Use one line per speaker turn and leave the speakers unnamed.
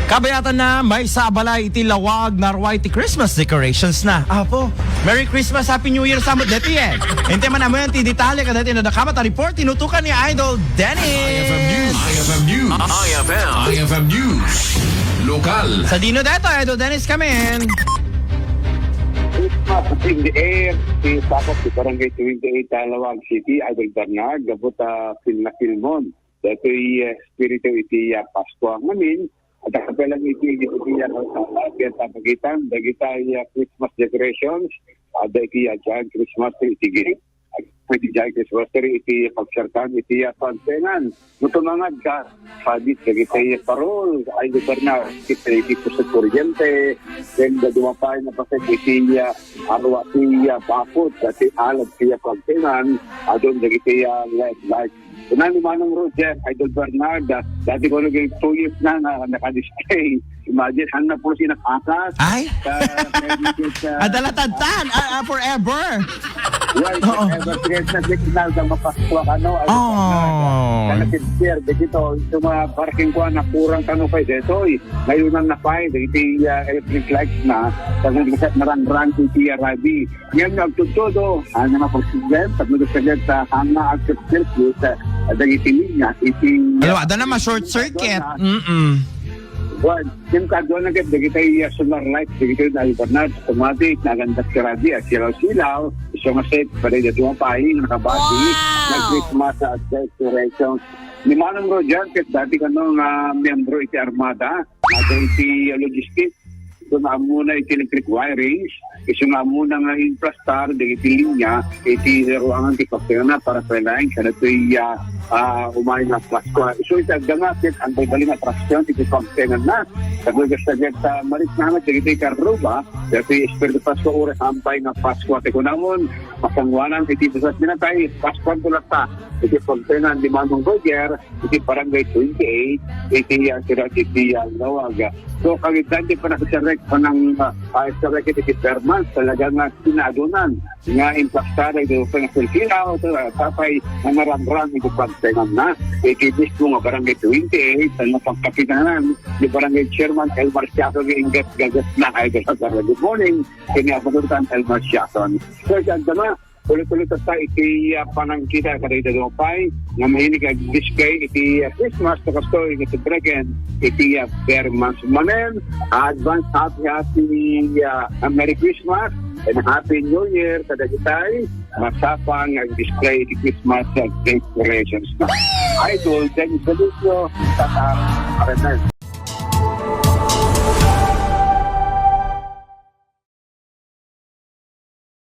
Kabayatan na may sabalay iti lawag narwa iti Christmas decorations na. Apo, Merry Christmas, Happy New Year sa mo deti eh. Hindi man naman ti detalye kadati na nakamata report tinutukan ni Idol Dennis.
IFM News. IFM News. IFM News. Lokal.
Sa dino deto, Idol Dennis kami.
Christmas in the air, si Sakop, si Barangay 28, Talawag City, Idol Bernard, gabot Pilmon. Dito espiritu iti Pasko ang amin. At kapelang iti sa pagitan, dagita Christmas decorations, ada iti dyan Christmas tree iti gate. Pwede dyan Christmas tree iti pagsartan, iti pantenan. Mutumangad ka, padit, dagita parol, Idol Bernard, iti pusat kuryente, then dumapay na pasag iti arwa siya bakot, dati alag siya pantenan, adon dagita light. Kuna ni Manong Roger, Idol Bernard, dati ko naging 2 years na naka-display. Imagine, hang na po siya nakakas.
Ay? Adalatadtan, forever.
Right, ever since na signal ng mapaswa Kanasir, dito, yung mga parking ko na kurang tanupay dito, ngayon ang napay, iti electric lights na, pag-nagkasat narang-rang iti Rabi. Ngayon nagtutudo, ang mga pag-siglan, pag-nagkasagad sa hanga at circuit, dagiti linya, iti...
Ano, ada na ma-short circuit.
Well, yung kadwa na dagita yung solar light, dagita yung Idol Bernard, automatic, nagandak si Rabi, at silaw-silaw, isang set, pala dito mapahing, nakabati, nag-Christmas at decorations. Ni Manong Roger, dati ka nung miyembro iti Armada, at iti logistics, ito na muna iti electric wirings, iso nga muna nga infrastar, iti linya, iti ruangan ti kaptena para palaing, sana ito umayin na Pasko. So ito gamatit ang baling atraksyon, iti kaptena na, kagugas-tagat sa marit naman, iti karuba, iti Espiritu Pasko oras ampay na Pasko. At ikunamon, masangwanan, iti pusat minatay, Pasko ang tulata, iti kaptena ni Manong Roger, iti Barangay 28, iti Lawaga. So, kagitante pa na sa rek pa ng sa rek iti permans, talagang sinadunan nga implastada ito pa ng Filipino, tapay na naramram ito pagtengan na, ikibis mo nga Barangay 28, ang napagkapitanan ni Barangay Chairman Elmar Siason, ingat gagas na kayo sa good morning, kinapagutan Elmar Siason. So, dama, ulit-ulit sa iti panangkita kada ito dumapay na mahinig display iti Christmas to kastoy iti breken iti Bermas Manen. Advance happy Merry Christmas and Happy New Year kada itay masapang display iti Christmas decorations na. Idol, thank you sa video.